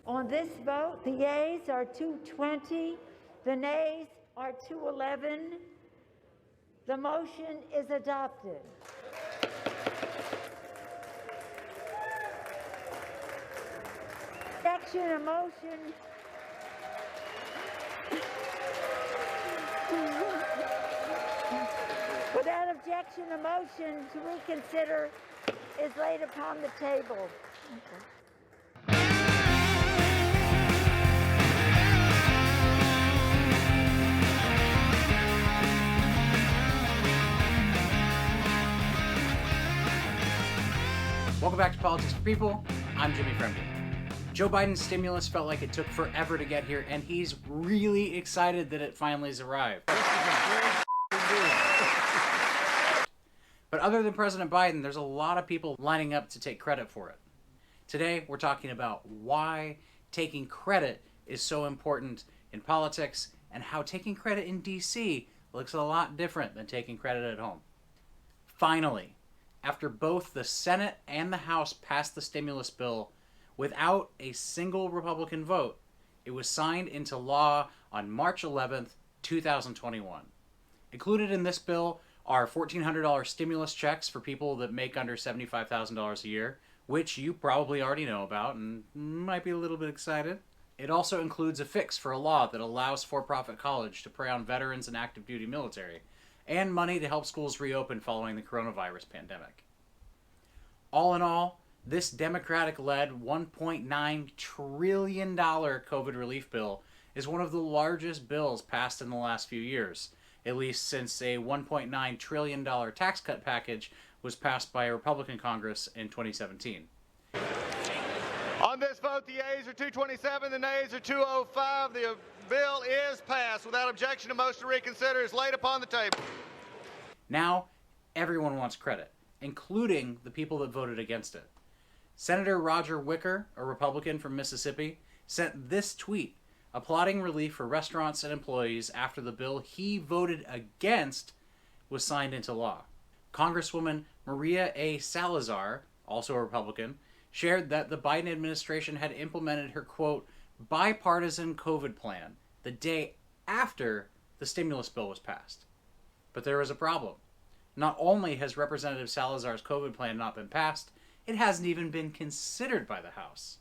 On this vote, the yeas are 220, the nays are 211. The motion is adopted. Objection, a motion. Without objection, a motion to reconsider is laid upon the table. Welcome back to Politics for People. I'm Jimmy Fremgen. Joe Biden's stimulus felt like it took forever to get here, and he's really excited that it finally has arrived. But other than President Biden, there's a lot of people lining up to take credit for it. Today, we're talking about why taking credit is so important in politics and how taking credit in D.C. looks a lot different than taking credit at home. Finally, after both the Senate and the House passed the stimulus bill without a single Republican vote, it was signed into law on March 11th, 2021. Included in this bill are $1,400 stimulus checks for people that make under $75,000 a year, which you probably already know about and might be a little bit excited. It also includes a fix for a law that allows for-profit college to prey on veterans and active duty military, and money to help schools reopen following the coronavirus pandemic. All in all, this Democratic-led $1.9 trillion COVID relief bill is one of the largest bills passed in the last few years, at least since a $1.9 trillion tax cut package was passed by a Republican Congress in 2017. On this vote, the yeas are 227, the nays are 205. The bill is passed. Without objection, a motion to reconsider is laid upon the table. Now, everyone wants credit, including the people that voted against it. Senator Roger Wicker, a Republican from Mississippi, sent this tweet applauding relief for restaurants and employees after the bill he voted against was signed into law. Congresswoman Maria A. Salazar, also a Republican, shared that the Biden administration had implemented her, quote, bipartisan COVID plan the day after the stimulus bill was passed. But there was a problem. Not only has Representative Salazar's COVID plan not been passed, it hasn't even been considered by the House.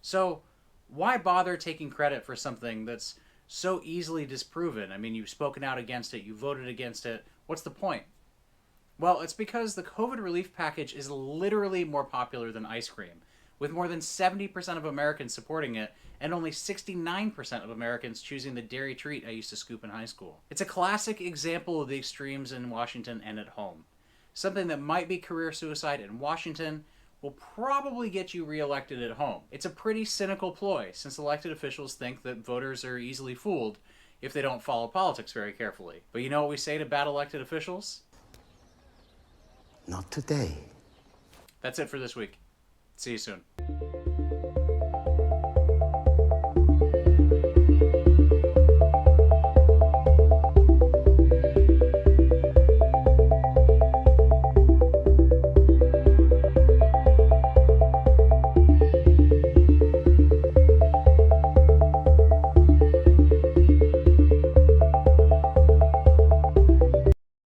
So, why bother taking credit for something that's so easily disproven? I mean, you've spoken out against it, you voted against it. What's the point? Well, it's because the COVID relief package is literally more popular than ice cream, with more than 70% of Americans supporting it and only 69% of Americans choosing the dairy treat I used to scoop in high school. It's a classic example of the extremes in Washington and at home. Something that might be career suicide in Washington will probably get you reelected at home. It's a pretty cynical ploy, since elected officials think that voters are easily fooled if they don't follow politics very carefully. But you know what we say to bad elected officials? Not today. That's it for this week. See you soon.